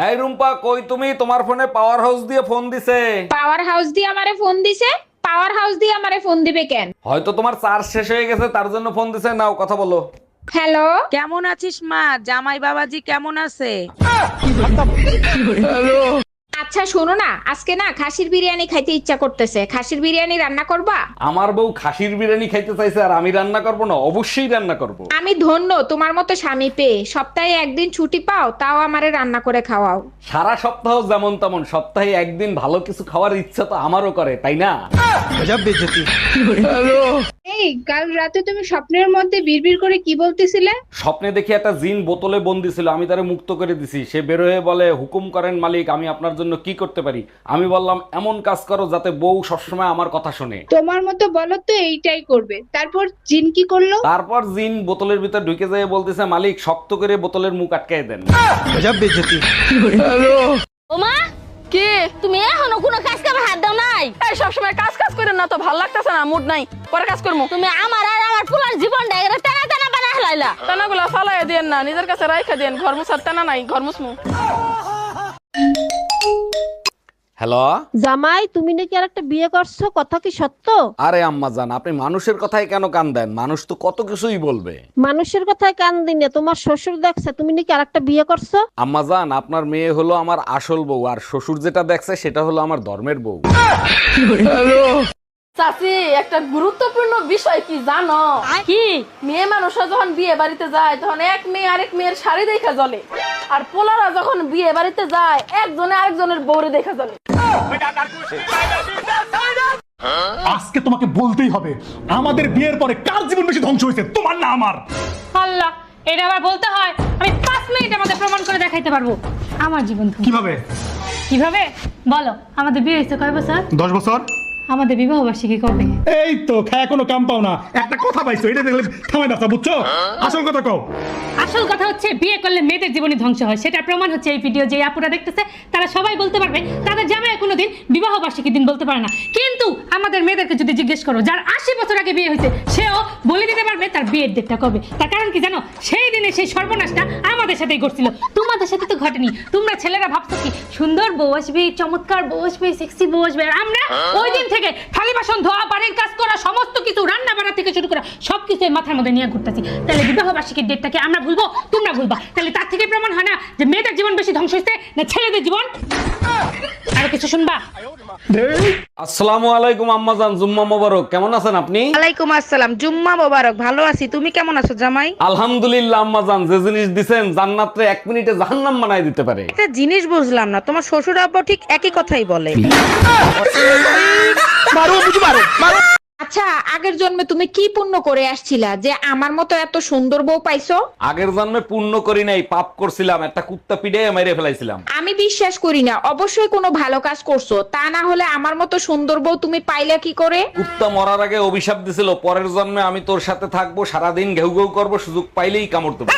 এই রুম্পা, কই তুমি? তোমার ফোনে পাওয়ার হাউস দিয়ে ফোন দিছে। পাওয়ার হাউস দিয়ে আমারে ফোন দিছে? পাওয়ার হাউস দিয়ে আমারে ফোন দিবে কেন? হয়তো তোমার চার্জ শেষ হয়ে গেছে, তার জন্য ফোন দিছে। নাও কথা বলো। হ্যালো, কেমন আছিস মা? জামাই বাবাজি কেমন আছে? আচ্ছা শোনো না, আজকে না খাসির বিরিয়ানি খাইতে ইচ্ছা করতেছে। খাসির বিরিয়ানি রান্না করবা? আমার বউ খাসির বিরিয়ানি খাইতে চাইছে আর আমি রান্না করব না? অবশ্যই রান্না করব। আমি ধন্য তোমার মতো স্বামী পেয়ে। সপ্তাহে একদিন ছুটি পাও, তাও আমারে রান্না করে খাওয়াও। সারা সপ্তাহ যেমন তেমন, সপ্তাহে একদিন ভালো কিছু খাওয়ার ইচ্ছা তো আমারও করে, তাই না? এই কাল রাতে তুমি স্বপ্নের মধ্যে বিড়বিড় করে কি বলতেছিলে? স্বপ্নে দেখি একটা জিন বোতলে বন্দি ছিল, আমি তারে মুক্ত করে দিছি। সে বের হয়ে বলে, হুকুম করেন মালিক, আমি আপনার জন্য কি করতে পারি? আমি বললাম, এমন কাজ করো যাতে বউ সবসময় আমার কথা শোনে। তোমার মতো বলো তো এইটাই করবে। তারপর জিন কি করলো? তারপর জিন বোতলের ভিতর ঢুকে যেয়ে বলতেছে, মালিক শক্ত করে বোতলের মুখ আটকায় দেন। ওমা কি তুমি এখনো কোনো কাজ কামে হাত দাও নাই? এই সবসময় কাজ কাজ করে না তো ভাল লাগতেছে না, মুড নাই, পরে কাজ করবো। তুমি আমার আর আমার পোলার জীবনটা এরা টানা টানা বানা হলাইলা। টানাগুলা ফালাই দিয়েন না, নিজের কাছে রাইখা দিয়েন। ঘর মুছার টানা নাই, ঘর মুছমু। হ্যালো। জামাই, তুমি নাকি আর একটা বিয়ে করছো, কথা কি সত্য? আরে আম্মা জান, আপনি মানুষের কথায় কেন কান দেন? মানুষ তো কত কিছুই বলবে। মানুষের কথায় কান দিনে তোমার শ্বশুর দেখছে তুমি নাকি আর একটা বিয়ে করছো। আম্মা জান, আপনার মেয়ে হলো আমার আসল বউ, আর শ্বশুর যেটা দেখছে সেটা হলো আমার ধর্মের বউ। চাচি, একটা গুরুত্বপূর্ণ বিষয় কি জানো? কি? মেয়ে মানুষরা যখন বিয়ে বাড়িতে যায় তখন এক মেয়ে আরেক মেয়ের শাড়ি দেখা জ্বলে, আর পোলারা যখন বিয়ে বাড়িতে যায় একজনে আরেকজনের বউরে দেখা জ্বলে। আজকে তোমাকে বলতেই হবে, আমাদের বিয়ের পরে কার জীবন বেশি ধ্বংস হয়েছে, তোমার না আমার? আল্লাহ, এটা আবার বলতে হয়? আমি 5 মিনিটের মধ্যে প্রমাণ করে দেখাইতে পারবো আমার জীবন ধ্বংস। কিভাবে? কিভাবে বলো? আমাদের বিয়ে হয়েছে কয় বছর? 10 বছর। আমাদের বিবাহ বার্ষিকী কবে? এই তো খায় কোনো কাম পাও না, একটা কথা পাইছো, এটা দেখলে থামাই না, বুঝছো? আসল কথা কও। আসল কথা হচ্ছে, বিয়ে করলে মেয়েদের জীবনই ধ্বংস হয়। সেটার প্রমাণ হচ্ছে এই ভিডিও। যে আপুরা দেখতেছে তারা সবাই বলতে পারবে তাদের জামাই কোনোদিন বিবাহ বার্ষিকী দিন বলতে পারে না। কিন্তু আমাদের মেয়েদেরকে যদি জিজ্ঞেস করো, যার 80 বছর আগে বিয়ে হয়েছে, সেও বলে দিতে পারবে তার বিয়ের ডেটটা কবে। তার কারণ কি জানো? সেই দিনে সেই সর্বনাশটা আমাদের সাথেই ঘটছিল, তোমাদের সাথে তো ঘটেনি। তোমরা ছেলেরা ভাবছো কি সুন্দর বউ আসবে, চমৎকার বউ আসবে, সেক্সি বউ আসবে, আর আমরা ওই দিন থেকে থালি বাসন ধোয়া, বাড়ির কাজ করা, সমস্ত কিছু রান্না বান্না থেকে শুরু করা সবকিছু মাথার মধ্যে নিয়ে ঘুরতেছি। তাহলে বিবাহ বার্ষিকীর ডেটটাকে আমরা ভুলবো, তোমরা ভুলবা? তাহলে তার থেকে প্রমাণ হয় না যে মেয়েদের জীবন বেশি ধ্বংস হয়েছে না ছেলেদের জীবন? আরো কিছু শুনবা? আসসালামু আলাইকুম আম্মা জান, জুম্মা মোবারক। কেমন আছেন আপনি? ওয়ালাইকুম আসসালাম, জুম্মা মোবারক। ভালো আছি, তুমি কেমন আছো জামাই? আলহামদুলিল্লাহ আম্মা জান, যে জিনিস দিছেন জান্নাতে 1 মিনিটে জাহান্নাম বানাই দিতে পারে। একটা জিনিস বুঝলাম না, তোমার শ্বশুর আব্বা ঠিক একই কথাই বলে। আচ্ছা, আগের জন্মে তুমি কি পুণ্য করে আসছিলা যে আমার মতো এত সুন্দর বউ পাইছো? আগের জন্মে পুণ্য করি নাই, পাপ করছিলাম। একটা কুত্তা পিঠে মেরে ফেলাইছিলাম। আমি বিশ্বাস করি না। অবশ্যই কোনো ভালো কাজ করছো, তা না হলে আমার মতো সুন্দর বউ তুমি পাইলা কি করে? কুত্তা মরার আগে অভিশাপ দিছিল, পরের জন্মে আমি তোর সাথে থাকবো, সারাদিন ঘেউ ঘেউ করবো, সুযোগ পাইলেই কামড় দেবো।